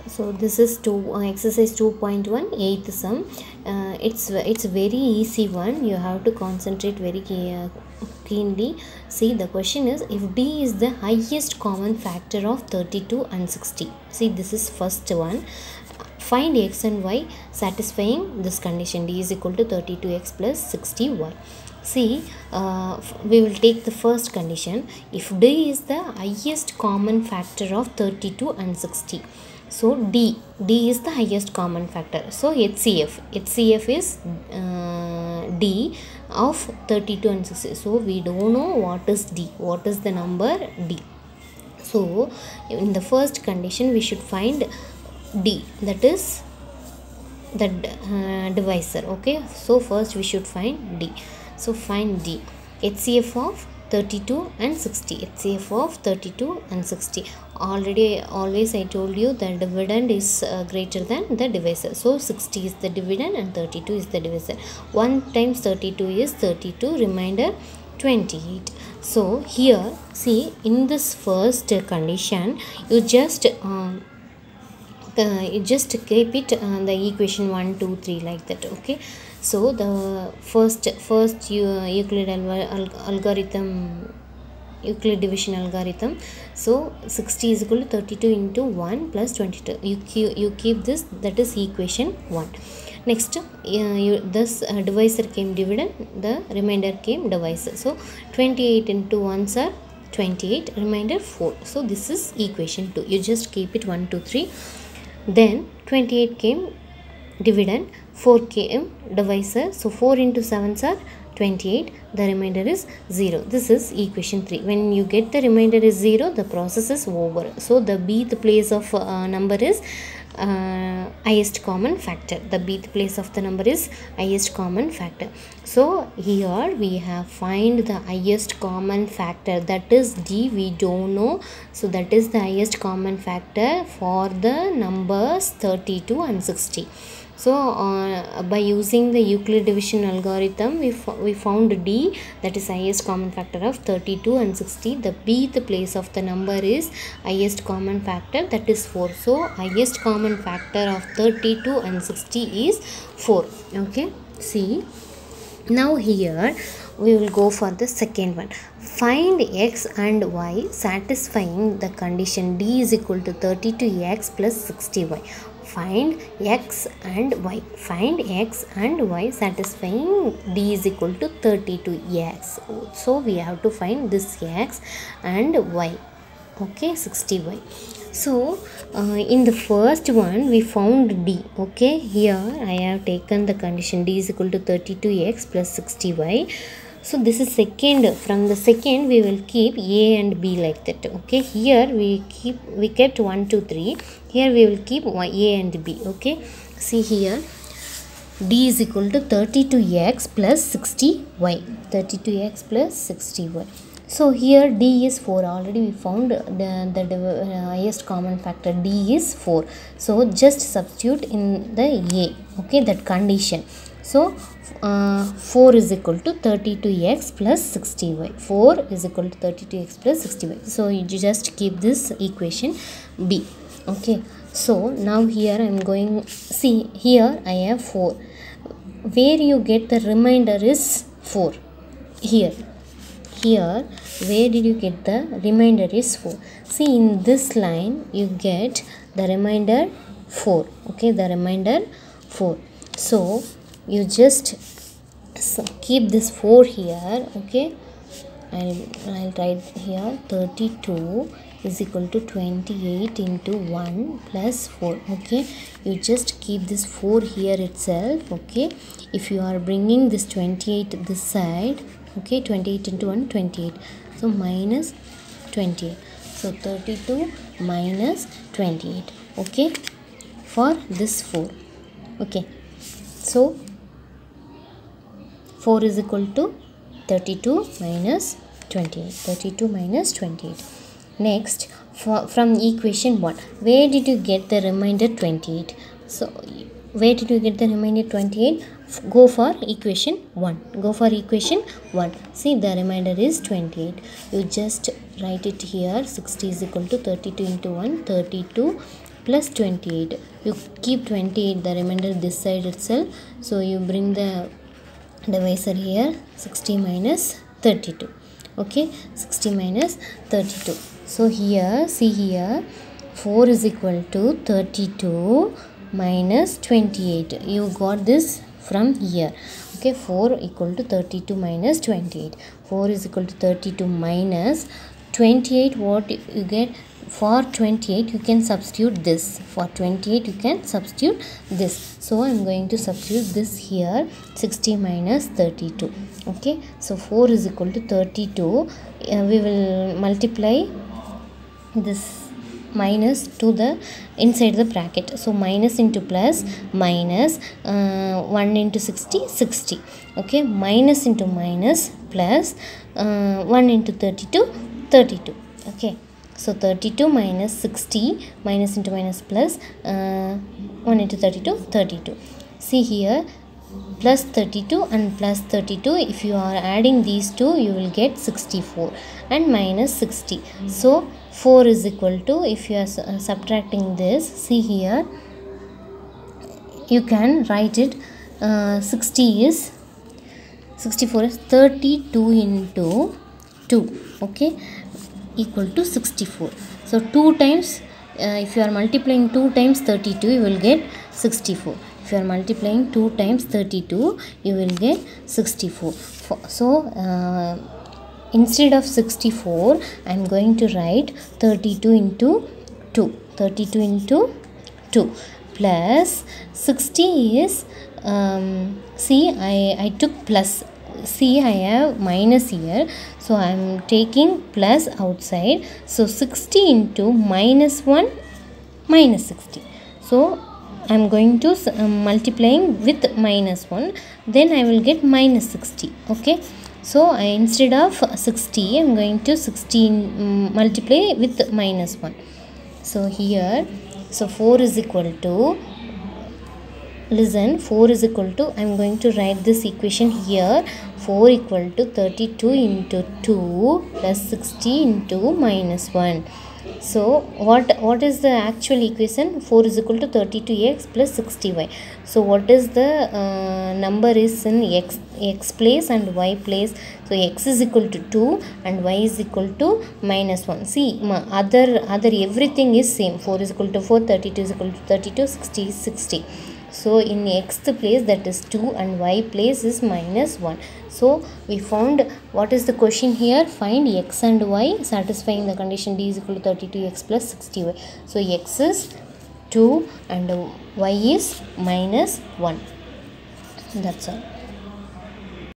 So this is exercise 2.1 eighth sum. It's very easy one. You have to concentrate very keenly. See, the question is, if d is the highest common factor of 32 and 60. See, this is first one. Find x and y satisfying this condition. D is equal to 32x plus 60y. See, we will take the first condition. If d is the highest common factor of 32 and 60. So D is the highest common factor. So HCF is D of 32 and 60. So we don't know what is D. What is the number D? So in the first condition we should find D, that is the divisor. Okay, so first we should find D. So find D. HCF of 32 and 60. HCF of 32 and 60. Always I told you the dividend is greater than the divisor. So 60 is the dividend and 32 is the divisor. 1 times 32 is 32, remainder 28. So here, see, in this first condition you just keep it the equation 1 2 3 like that. Okay, so the first Euclid division algorithm. So 60 is equal to 32 into 1 plus 22. You keep this, that is equation 1. Next, this divisor came dividend, the remainder came divisor. So 28 into 1s are 28, remainder 4. So this is equation 2. You just keep it 1 2 3. Then 28 came dividend, 4 came divisor. So 4 into 7s are 28, the remainder is 0. This is equation 3. When you get the remainder is 0, the process is over. So the bth place of number is highest common factor. The bth place of the number is highest common factor. So here we have find the highest common factor, that is D. We don't know, so that is the highest common factor for the numbers 32 and 60. So by using the Euclid division algorithm, we found D, that is highest common factor of 32 and 60. The bth place of the number is highest common factor, that is 4. So highest common factor of 32 and 60 is 4. Okay, see, now here we will go for the second one. Find x and y satisfying the condition D is equal to 32x plus 60y. Find x and y. Find x and y satisfying D is equal to 32x. So we have to find this x and y. Okay, 60y. So in the first one we found D. Okay, here I have taken the condition D is equal to 32x plus 60y. So this is second. From the second we will keep A and B like that. Okay, here we kept 1 2 3. Here we will keep A and B. Okay, see here, D is equal to 32x plus 60y. 32x plus 60y. So here D is 4. Already we found the highest common factor. D is 4. So just substitute in the A. Okay, that condition. So 4 is equal to 32x plus 60y. 4 is equal to 32x plus 60y. So you just keep this equation B. Okay, so now here I am going, see, here I have 4. Where you get the remainder is 4. Here where did you get the remainder is 4. See, in this line you get the remainder 4. Okay, the remainder 4. So you just keep this 4 here. Okay, I'll write here 32 is equal to 28 into 1 plus 4. Okay, you just keep this 4 here itself. Okay, if you are bringing this 28 this side, okay, 28 into 1 28, so minus 28. So 32 minus 28. Okay, for this 4. Okay, so 4 is equal to 32 minus 28. 32 minus 28. Next, from equation 1, where did you get the remainder 28? So where did you get the remainder 28? Go for equation 1. Go for equation 1. See, the remainder is 28. You just write it here. 60 is equal to 32 into 1, 32 plus 28. You keep 28, the remainder this side itself. So you bring the divisor here, 60 minus 32. Okay, 60 minus 32. So here, see here, 4 is equal to 32 minus 28. You got this from here. Okay, 4 equal to 32 minus 28. 4 is equal to 32 minus 28. What you get? For 28 you can substitute this. For 28 you can substitute this. So I am going to substitute this here, 60 minus 32. Okay, so 4 is equal to 32. We will multiply this minus to the inside the bracket. So minus into plus, minus 1 into 60, 60. Okay, minus into minus, plus 1 into 32, 32. Okay, so 32 minus 60, minus into minus plus 1 into 32, 32. See here, plus 32 and plus 32, if you are adding these two you will get 64 and minus 60. So 4 is equal to, if you are subtracting this, see here, you can write it 60 is 64 is 32 into 2. Okay, equal to 64. So 2 times, if you are multiplying 2 times 32 you will get 64. If you are multiplying 2 times 32 you will get 64. So instead of 64 I am going to write 32 into 2. 32 into 2 plus 60 is see I took plus. See, I have minus here, so I am taking plus outside. So 60 into minus 1 minus 60. So I am going to multiplying with minus 1, then I will get minus 60. Okay, so instead of 60 I am going to 16 multiply with minus 1. So here, so 4 is equal to, listen, 4 is equal to, I am going to write this equation here, 4 equal to 32 into 2 plus 60 into minus 1. So what is the actual equation? 4 is equal to 32x plus 60y. So what is the number is in x place and y place? So x is equal to 2 and y is equal to minus 1. See, other everything is same. 4 is equal to 4, 32 is equal to 32, 60 is 60. So in x place that is 2 and y place is minus 1. So we found what is the question here. Find x and y satisfying the condition d is equal to 32x plus 60y. So x is 2 and y is minus 1. That's all.